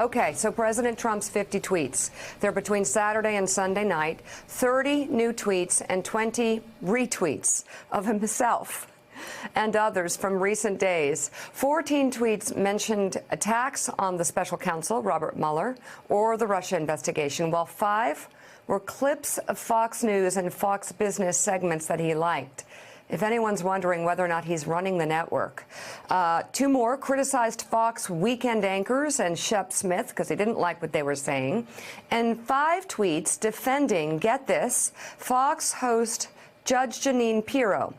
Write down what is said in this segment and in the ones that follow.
Okay, so President Trump's 50 tweets. They're between Saturday and Sunday night. 30 new tweets and 20 retweets of himself and others from recent days. 14 tweets mentioned attacks on the special counsel, Robert Mueller, or the Russia investigation, while 5 were clips of Fox News and Fox Business segments that he liked. If anyone's wondering whether or not he's running the network. 2 more criticized Fox weekend anchors and Shep Smith because he didn't like what they were saying. And 5 tweets defending, get this, Fox host Judge Jeanine Pirro,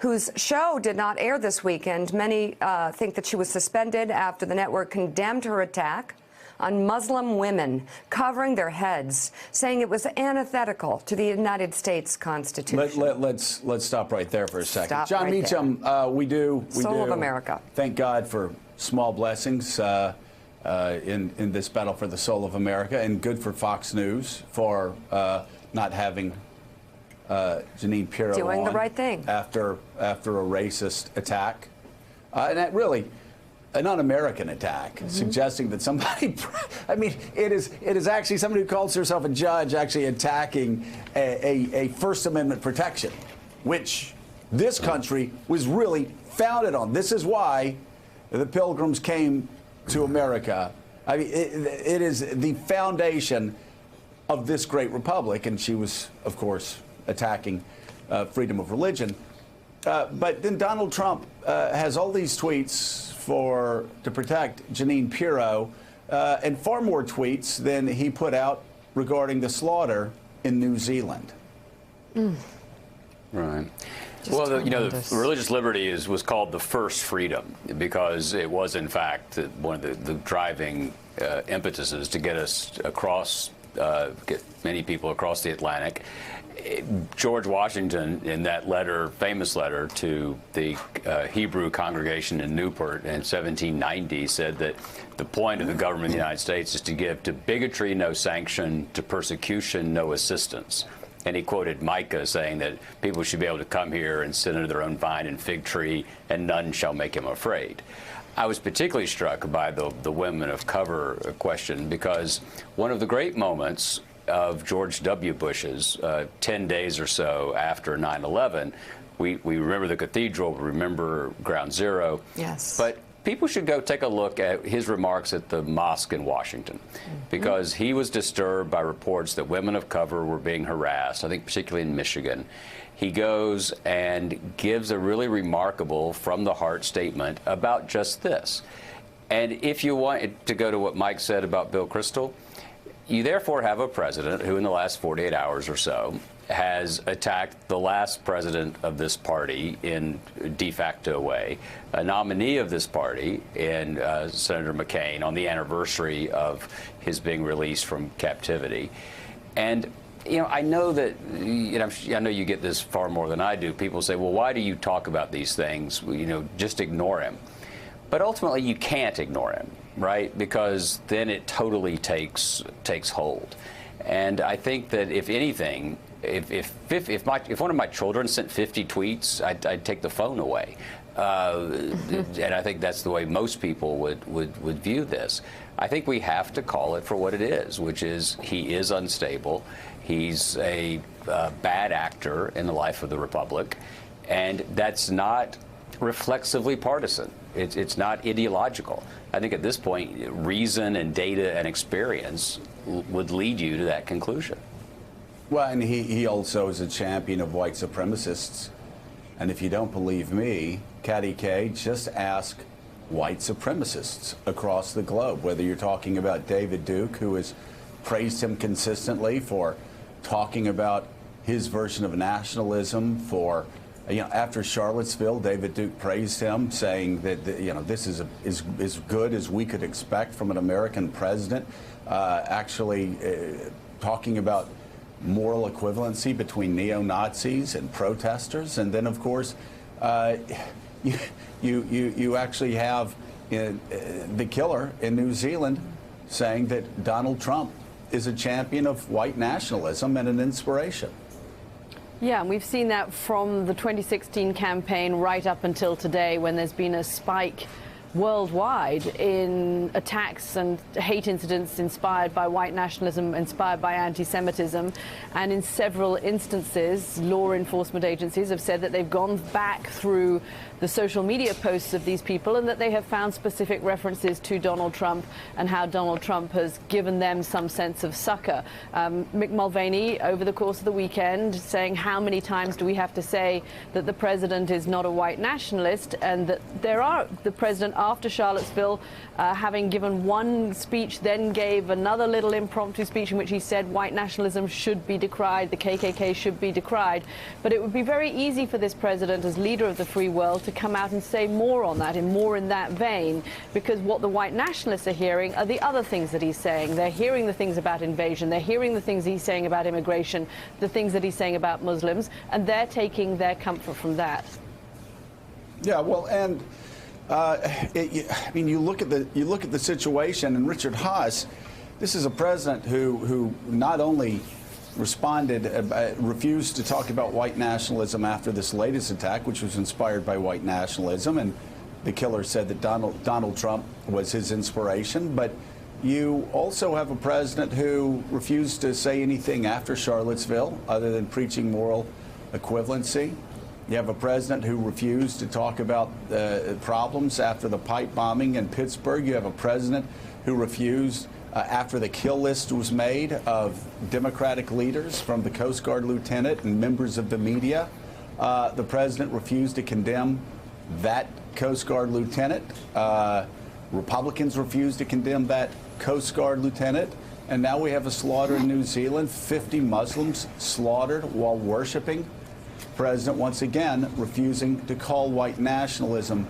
whose show did not air this weekend. Many think that she was suspended after the network condemned her attack on Muslim women covering their heads, saying it was antithetical to the United States Constitution. Let's stop right there for a second. Stop John right Meacham, we do. Soul of America. Thank God for small blessings in this battle for the soul of America, and good for Fox News for not having Jeanine Pirro doing the on right thing after a racist attack, and that really an un-American attack, suggesting that somebody, I mean, it is actually somebody who calls herself a judge actually attacking a First Amendment protection, which this country was really founded on. This is why the Pilgrims came to America. I mean, it is the foundation of this great republic, and she was, of course, attacking freedom of religion. But then Donald Trump has all these tweets to protect Jeanine Pirro, and far more tweets than he put out regarding the slaughter in New Zealand. Right. Well, the religious liberty was called the first freedom because it was, in fact, one of the driving impetuses to get us across, get many people across the Atlantic. George Washington, in that letter, famous letter to the Hebrew congregation in Newport in 1790, said that the point of the government of the United States is to give to bigotry no sanction, to persecution no assistance. And he quoted Micah saying that people should be able to come here and sit under their own vine and fig tree, and none shall make him afraid. I was particularly struck by the women of color question because one of the great moments of George W. Bush's 10 days or so after 9/11. We remember the cathedral, we remember Ground Zero. Yes. But people should go take a look at his remarks at the mosque in Washington, because he was disturbed by reports that women of color were being harassed, I think particularly in Michigan. He goes and gives a really remarkable from-the-heart statement about just this. And if you want to go to what Mike said about Bill Kristol, you therefore have a president who in the last 48 hours or so has attacked the last president of this party in de facto way, a nominee of this party in Senator McCain on the anniversary of his being released from captivity. And I know that, I know you get this far more than I do. People say, well, why do you talk about these things? Just ignore him. But ultimately, you can't ignore him, right? Because then it totally takes hold. And I think that if anything, if one of my children sent 50 tweets, I'd take the phone away. And I think that's the way most people would view this. I think we have to call it for what it is, which is he is unstable. He's a bad actor in the life of the Republic. And that's not reflexively partisan. It's not ideological. I think at this point, reason and data and experience would lead you to that conclusion. Well, and he also is a champion of white supremacists. And if you don't believe me, Catty K, just ask white supremacists across the globe, whether you're talking about David Duke, who has praised him consistently for talking about his version of nationalism, for after Charlottesville, David Duke praised him, saying that this is as good as we could expect from an American president. Actually, talking about moral equivalency between neo-Nazis and protesters, and then of course, you actually have the killer in New Zealand saying that Donald Trump is a champion of white nationalism and an inspiration. Yeah, and we've seen that from the 2016 campaign right up until today, when there's been a spike worldwide in attacks and hate incidents inspired by white nationalism, inspired by anti-Semitism. And in several instances, law enforcement agencies have said that they've gone back through the social media posts of these people and that they have found specific references to Donald Trump and how Donald Trump has given them some sense of succor. Mick Mulvaney, over the course of the weekend, saying how many times do we have to say that the president is not a white nationalist, and that the president, after Charlottesville, having given one speech, then gave another little impromptu speech in which he said white nationalism should be decried, the KKK should be decried. But it would be very easy for this president, as leader of the free world, to come out and say more on that, and more in that vein, because what the white nationalists are hearing are the other things that he's saying. They're hearing the things about invasion, they're hearing the things he's saying about immigration, the things that he's saying about Muslims, and they're taking their comfort from that. Yeah, well, and I mean, you look at the situation, and Richard Haas, this is a president who not only refused to talk about white nationalism after this latest attack, which was inspired by white nationalism, and the killer said that Donald Trump was his inspiration. But you also have a president who refused to say anything after Charlottesville other than preaching moral equivalency. You have a president who refused to talk about problems after the pipe bombing in Pittsburgh. You have a president who refused, after the kill list was made of Democratic leaders, from the Coast Guard lieutenant and members of the media, the president refused to condemn that Coast Guard lieutenant. Republicans refused to condemn that Coast Guard lieutenant. And now we have a slaughter in New Zealand, 50 Muslims slaughtered while worshiping. President once again refusing to call white nationalism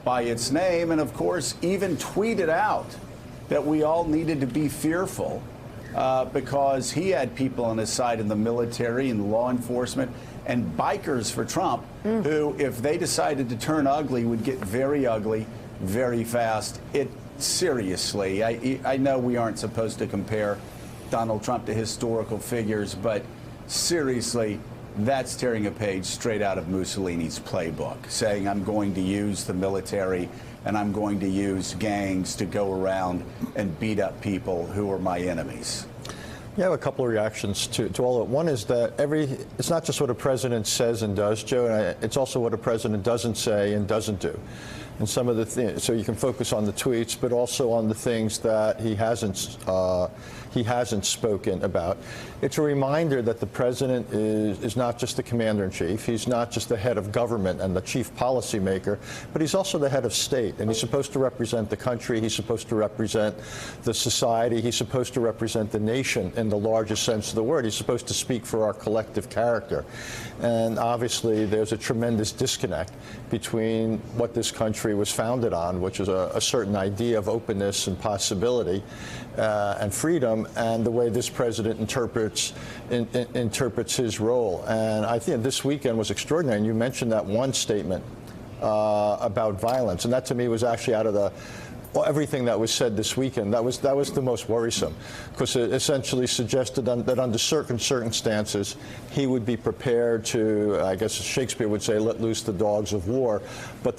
by its name, and of course even tweeted out that we all needed to be fearful because he had people on his side in the military and law enforcement and bikers for Trump who, if they decided to turn ugly, would get very ugly very fast. Seriously, I know we aren't supposed to compare Donald Trump to historical figures, but seriously, that's tearing a page straight out of Mussolini's playbook, saying I'm going to use the military and I'm going to use gangs to go around and beat up people who are my enemies. You have a couple of reactions to all of it. One is that it's not just what a president says and does, Joe, and it's also what a president doesn't say and doesn't do. And some of the things, so you can focus on the tweets, but also on the things that he hasn't spoken about. It's a reminder that the president is not just the commander-in-chief. He's not just the head of government and the chief policymaker, but he's also the head of state. And he's supposed to represent the country. He's supposed to represent the society. He's supposed to represent the nation in the largest sense of the word. He's supposed to speak for our collective character. And obviously, there's a tremendous disconnect between what this country was founded on, which is a certain idea of openness and possibility and freedom, and the way this president interprets his role. And I think this weekend was extraordinary. And you mentioned that one statement about violence, and that to me was actually out of everything that was said this weekend. That was the most worrisome, because it essentially suggested that under certain circumstances he would be prepared to, I guess Shakespeare would say, let loose the dogs of war. But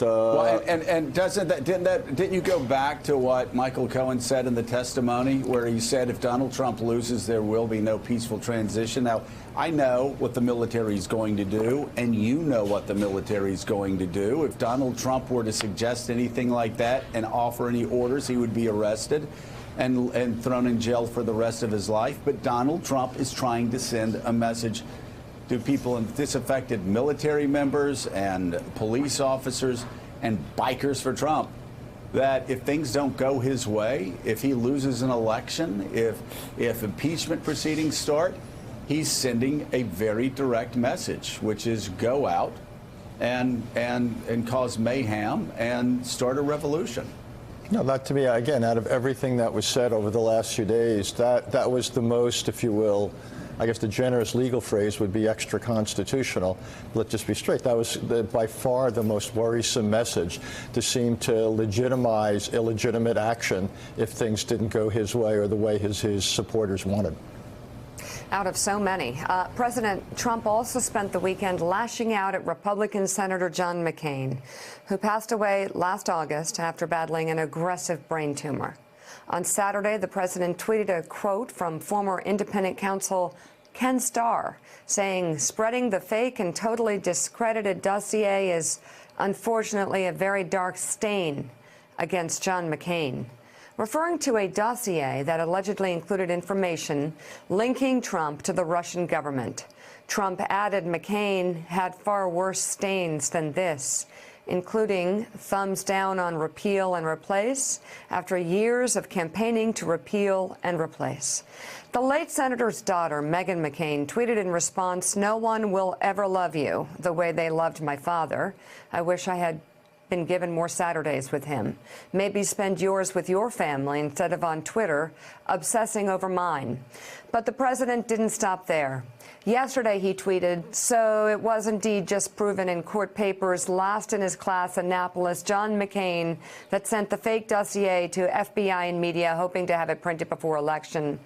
didn't you go back to what Michael Cohen said in the testimony, where he said if Donald Trump loses, there will be no peaceful transition? Now, I know what the military is going to do, and you know what the military is going to do. If Donald Trump were to suggest anything like that and offer any orders, he would be arrested and thrown in jail for the rest of his life. But Donald Trump is trying to send a message to people, and disaffected military members and police officers and bikers for Trump, that if things don't go his way, if he loses an election, if impeachment proceedings start, he's sending a very direct message, which is go out and cause mayhem and start a revolution. No, that to me, again, out of everything that was said over the last few days, that was the most, if you will, I guess the generous legal phrase would be extra constitutional. Let's just be straight. That was by far the most worrisome message, to seem to legitimize illegitimate action if things didn't go his way or the way his supporters wanted. out of so many. President Trump also spent the weekend lashing out at Republican Senator John McCain, who passed away last August after battling an aggressive brain tumor. On Saturday, the president tweeted a quote from former independent counsel Ken Starr, saying, "Spreading the fake and totally discredited dossier is unfortunately a very dark stain against John McCain," referring to a dossier that allegedly included information linking Trump to the Russian government. Trump added McCain had far worse stains than this, including thumbs down on repeal and replace after years of campaigning to repeal and replace. The late senator's daughter, Meghan McCain, tweeted in response, "No one will ever love you the way they loved my father. I wish I had been given more Saturdays with him. Maybe spend yours with your family instead of on Twitter obsessing over mine." But the president didn't stop there. Yesterday he tweeted, "So it was indeed just proven in court papers last in his class, Annapolis, John McCain, that sent the fake dossier to FBI and media, hoping to have it printed before election."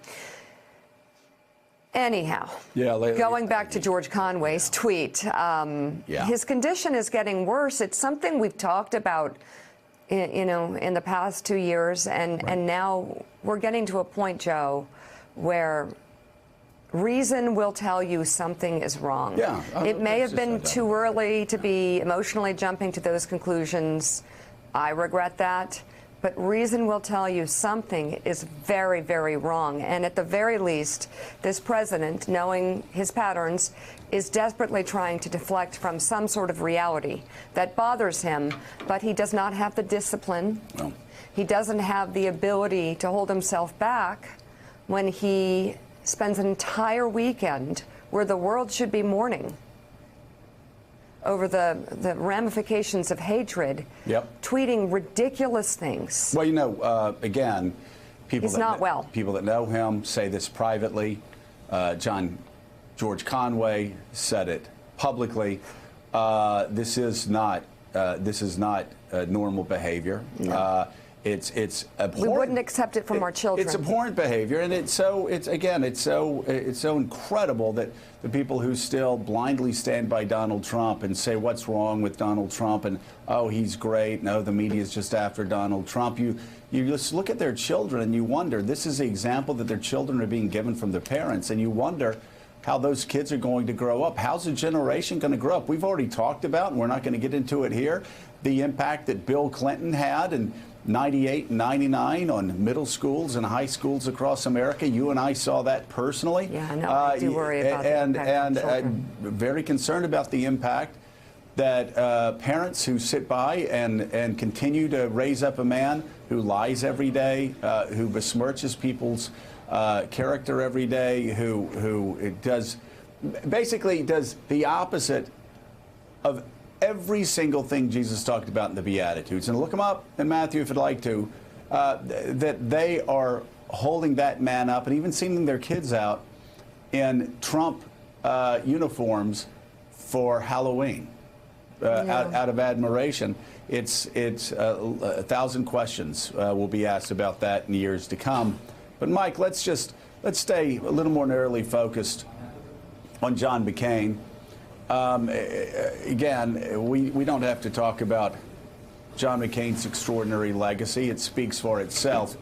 Anyhow, going back to George Conway's tweet, his condition is getting worse. It's something we've talked about, in the past 2 years, and now we're getting to a point, Joe, where reason will tell you something is wrong. Yeah, it may have been too early to be emotionally jumping to those conclusions. I regret that. But reason will tell you something is very, very wrong. And at the very least, this president, knowing his patterns, is desperately trying to deflect from some sort of reality that bothers him, but he does not have the discipline. No. He doesn't have the ability to hold himself back when he spends an entire weekend where the world should be mourning over the ramifications of hatred, tweeting ridiculous things. Well, again, people people that know him say this privately. George Conway said it publicly. This is not normal behavior. No. It's abhorrent. We wouldn't accept it from our children. It's abhorrent behavior, and it's so incredible that the people who still blindly stand by Donald Trump and say what's wrong with Donald Trump and he's great. No, the media is just after Donald Trump. You just look at their children and you wonder. This is the example that their children are being given from their parents, and you wonder how those kids are going to grow up. How's the generation going to grow up? We've already talked about, and we're not going to get into it here, the impact that Bill Clinton had and 98 and 99 on middle schools and high schools across America. You and I saw that personally. Yeah, I know. I do worry about and very concerned about the impact that parents who sit by and continue to raise up a man who lies every day, who besmirches people's character every day, who does the opposite of every single thing Jesus talked about in the Beatitudes. And look them up in Matthew if you'd like to, that they are holding that man up and even sending their kids out in Trump uniforms for Halloween out of admiration. It's 1,000 questions will be asked about that in years to come. But Mike, let's stay a little more narrowly focused on John McCain. Again, we don't have to talk about John McCain's extraordinary legacy. It speaks for itself.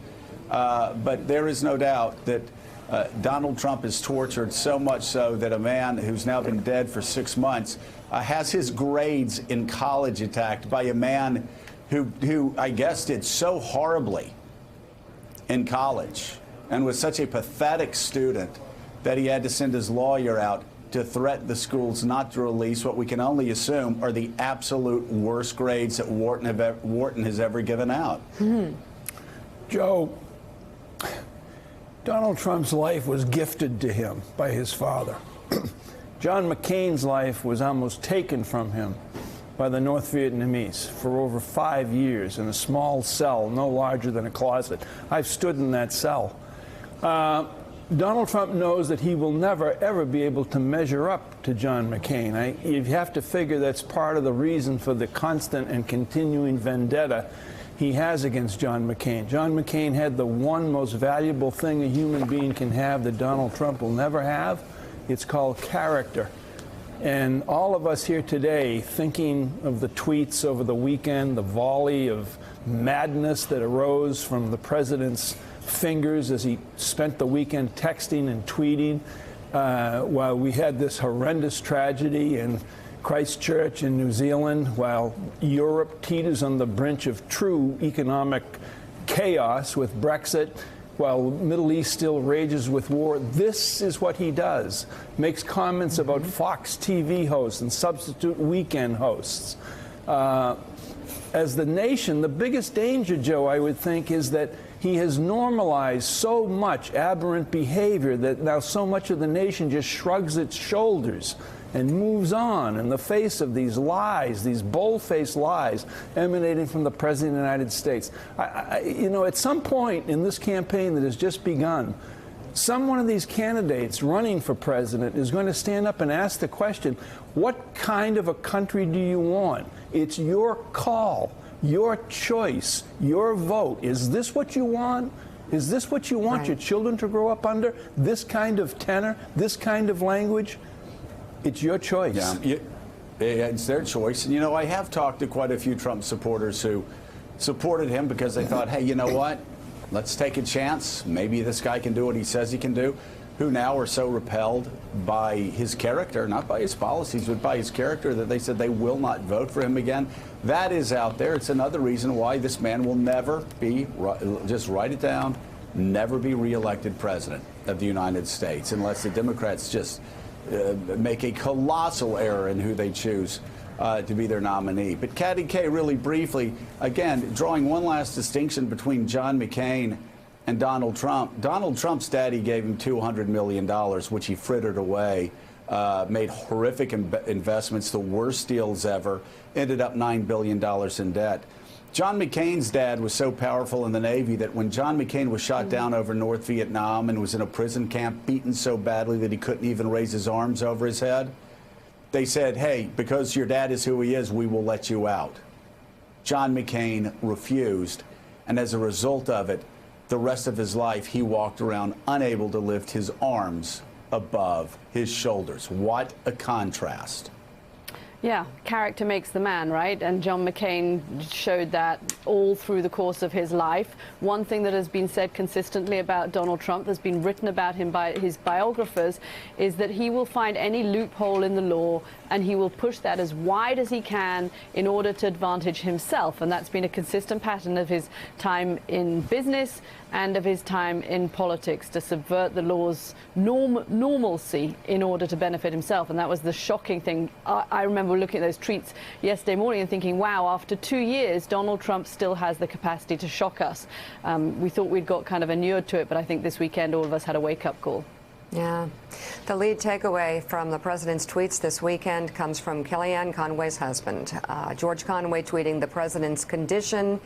But there is no doubt that Donald Trump is tortured, so much so that a man who's now been dead for 6 months has his grades in college attacked by a man who I guess did so horribly in college and was such a pathetic student that he had to send his lawyer out to threaten the schools not to release what we can only assume are the absolute worst grades that Wharton has ever given out. Joe, Donald Trump's life was gifted to him by his father. John McCain's life was almost taken from him by the North Vietnamese for over 5 years in a small cell no larger than a closet. I've stood in that cell. Donald Trump knows that he will never, ever be able to measure up to John McCain. You have to figure that's part of the reason for the constant and continuing vendetta he has against John McCain. John McCain had the one most valuable thing a human being can have that Donald Trump will never have. It's called character. And all of us here today, thinking of the tweets over the weekend, the volley of madness that arose from the president's fingers as he spent the weekend texting and tweeting, while we had this horrendous tragedy in Christchurch in New Zealand, while Europe teeters on the brink of true economic chaos with Brexit, while the Middle East still rages with war. This is what he does. Makes comments about Fox TV hosts and substitute weekend hosts. As the nation, the biggest danger, Joe, I would think, is that he has normalized so much aberrant behavior that now so much of the nation just shrugs its shoulders and moves on in the face of these lies, these bold-faced lies emanating from the President of the United States. You know, at some point in this campaign that has just begun, some one of these candidates running for president is going to stand up and ask the question, what kind of a country do you want? It's your call, your choice, your vote. Is this what you want? Is this what you want your children to grow up under? This kind of tenor, this kind of language? It's your choice. Yeah, it's their choice. And, you know, I have talked to quite a few Trump supporters who supported him because they thought, hey, you know what? Let's take a chance. Maybe this guy can do what he says he can do. Who now are so repelled by his character, not by his policies, but by his character, that they said they will not vote for him again. That is out there. It's another reason why this man will never be, just write it down, never be reelected president of the United States unless the Democrats just make a colossal error in who they choose to be their nominee. But Katty K, really briefly, again, drawing one last distinction between John McCain and Donald Trump. Donald Trump's daddy gave him $200 million, which he frittered away, made horrific investments, the worst deals ever, ended up $9 billion in debt. John McCain's dad was so powerful in the Navy that when John McCain was shot down over North Vietnam and was in a prison camp, beaten so badly that he couldn't even raise his arms over his head, they said, hey, because your dad is who he is, we will let you out. John McCain refused, and as a result of it, the rest of his life, he walked around unable to lift his arms above his shoulders. What a contrast. Yeah, character makes the man, right? And John McCain showed that all through the course of his life. One thing that has been said consistently about Donald Trump, that's been written about him by his biographers, is that he will find any loophole in the law and he will push that as wide as he can in order to advantage himself. And that's been a consistent pattern of his time in business and of his time in politics, to subvert the law's normalcy in order to benefit himself. And that was the shocking thing. I remember looking at those tweets yesterday morning and thinking, wow, after 2 years, Donald Trump still has the capacity to shock us. We thought we'd got kind of inured to it, but I think this weekend all of us had a wake-up call. Yeah. The lead takeaway from the president's tweets this weekend comes from Kellyanne Conway's husband. George Conway tweeting, the president's condition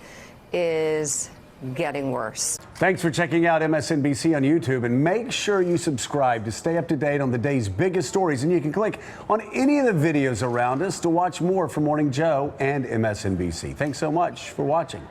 is getting worse. Thanks for checking out MSNBC on YouTube, and make sure you subscribe to stay up to date on the day's biggest stories. And you can click on any of the videos around us to watch more from Morning Joe and MSNBC. Thanks so much for watching.